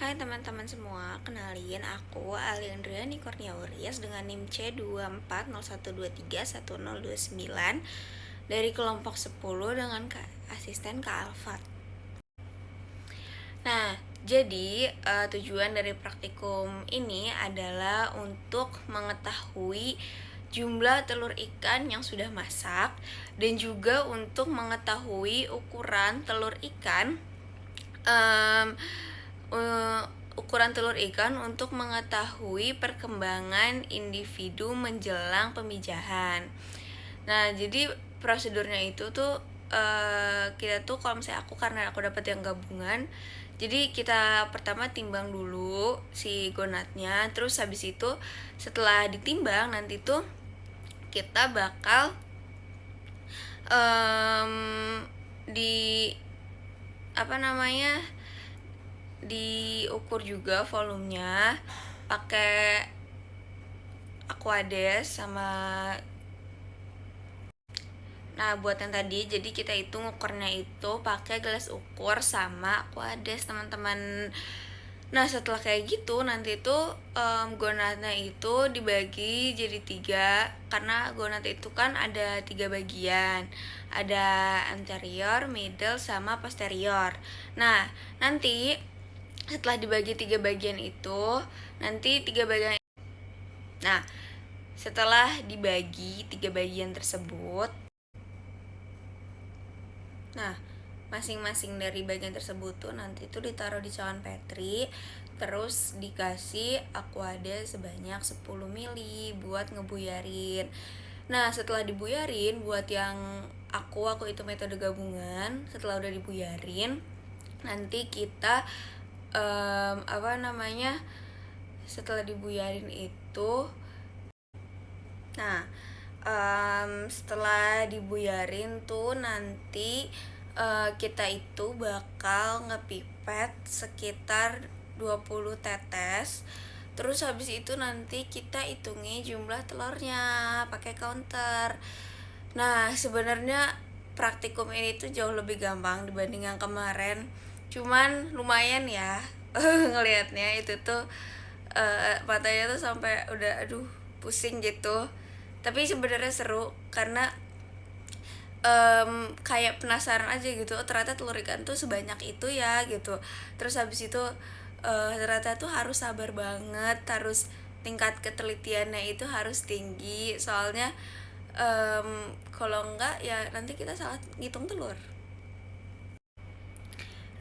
Hai teman-teman semua, kenalin aku Aliandriani Kurniawurias dengan NIM C2401231029 dari kelompok 10 dengan asisten Kak Alfat. Nah, jadi tujuan dari praktikum ini adalah untuk mengetahui jumlah telur ikan yang sudah masak dan juga untuk mengetahui ukuran telur ikan ukuran telur ikan untuk mengetahui perkembangan individu menjelang pemijahan. Nah, jadi prosedurnya itu tuh kita tuh kalau misalnya karena aku dapat yang gabungan, jadi kita pertama timbang dulu si gonatnya, terus habis itu setelah ditimbang nanti tuh kita bakal di diukur juga volumenya pakai Aquades sama. Nah, buat yang tadi, jadi kita hitung ukurnya itu pakai gelas ukur sama Aquades, teman-teman. Nah, setelah kayak gitu, nanti tuh gonatnya itu dibagi jadi 3, karena gonat itu kan ada 3 bagian, ada anterior, middle, sama posterior. Nah, nanti setelah dibagi 3 bagian itu, nanti 3 bagian. Nah, setelah dibagi 3 bagian tersebut, nah masing-masing dari bagian tersebut tuh nanti tuh ditaruh di cawan petri, terus dikasih Aquades sebanyak 10 mili buat ngebuyarin. Nah, setelah dibuyarin, buat yang aku itu metode gabungan, setelah udah dibuyarin, nanti kita setelah dibuyarin itu, nah setelah dibuyarin tuh nanti kita itu bakal ngepipet sekitar 20 tetes. Terus habis itu nanti kita hitungi jumlah telurnya pakai counter. Nah, sebenarnya praktikum ini tuh jauh lebih gampang dibanding yang kemarin. Cuman lumayan ya ngelihatnya itu tuh matanya tuh sampai udah pusing gitu. Tapi sebenarnya seru karena kayak penasaran aja gitu, ternyata telur ikan tuh sebanyak itu ya gitu. Terus habis itu ternyata tuh harus sabar banget, harus tingkat ketelitiannya itu harus tinggi, soalnya kalau enggak ya nanti kita salah ngitung telur.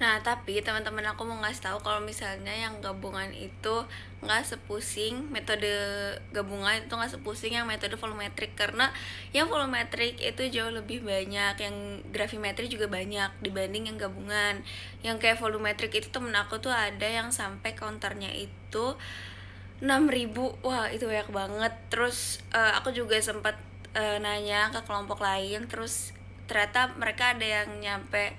Nah, tapi teman-teman aku mau ngasih tahu kalau misalnya yang gabungan itu nggak sepusing, metode gabungan itu nggak sepusing yang metode volumetrik, karena yang volumetrik itu jauh lebih banyak, yang gravimetri juga banyak dibanding yang gabungan. Yang kayak volumetrik itu temen aku tuh ada yang sampai counternya itu 6.000, wah itu banyak banget. Terus aku juga sempat nanya ke kelompok lain, terus ternyata mereka ada yang nyampe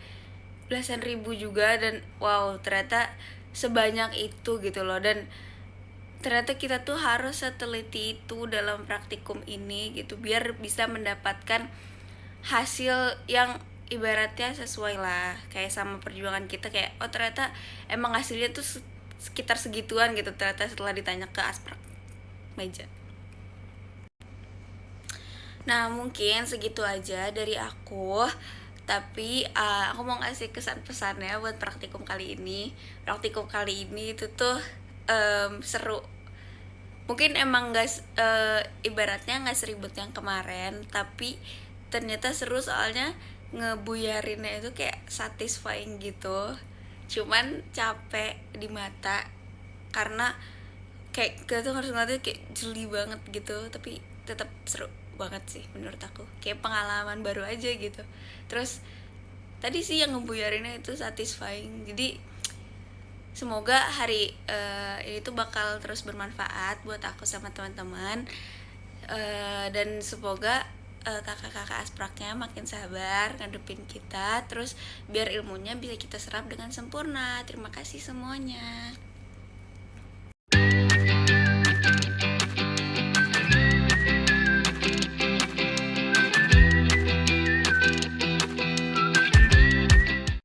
belasan ribu juga, dan wow, ternyata sebanyak itu gitu loh. Dan ternyata kita tuh harus seteliti itu dalam praktikum ini gitu, biar bisa mendapatkan hasil yang ibaratnya sesuai lah kayak sama perjuangan kita, kayak oh ternyata emang hasilnya tuh sekitar segituan gitu ternyata setelah ditanya ke asprak meja. Nah, mungkin segitu aja dari aku. Tapi aku mau ngasih kesan pesannya buat praktikum kali ini. Praktikum kali ini itu tuh seru. Mungkin emang ibaratnya nggak seribut yang kemarin, tapi ternyata seru soalnya ngebuyarinnya itu kayak satisfying gitu. Cuman capek di mata karena kayak kita tuh harus ngeliatnya kayak jeli banget gitu, tapi tetap seru banget sih menurut aku, kayak pengalaman baru aja gitu. Terus tadi sih yang ngebuyarinnya itu satisfying, jadi semoga hari ini tuh bakal terus bermanfaat buat aku sama teman-teman, dan semoga kakak-kakak aspraknya makin sabar ngadepin kita, terus biar ilmunya bisa kita serap dengan sempurna. Terima kasih semuanya.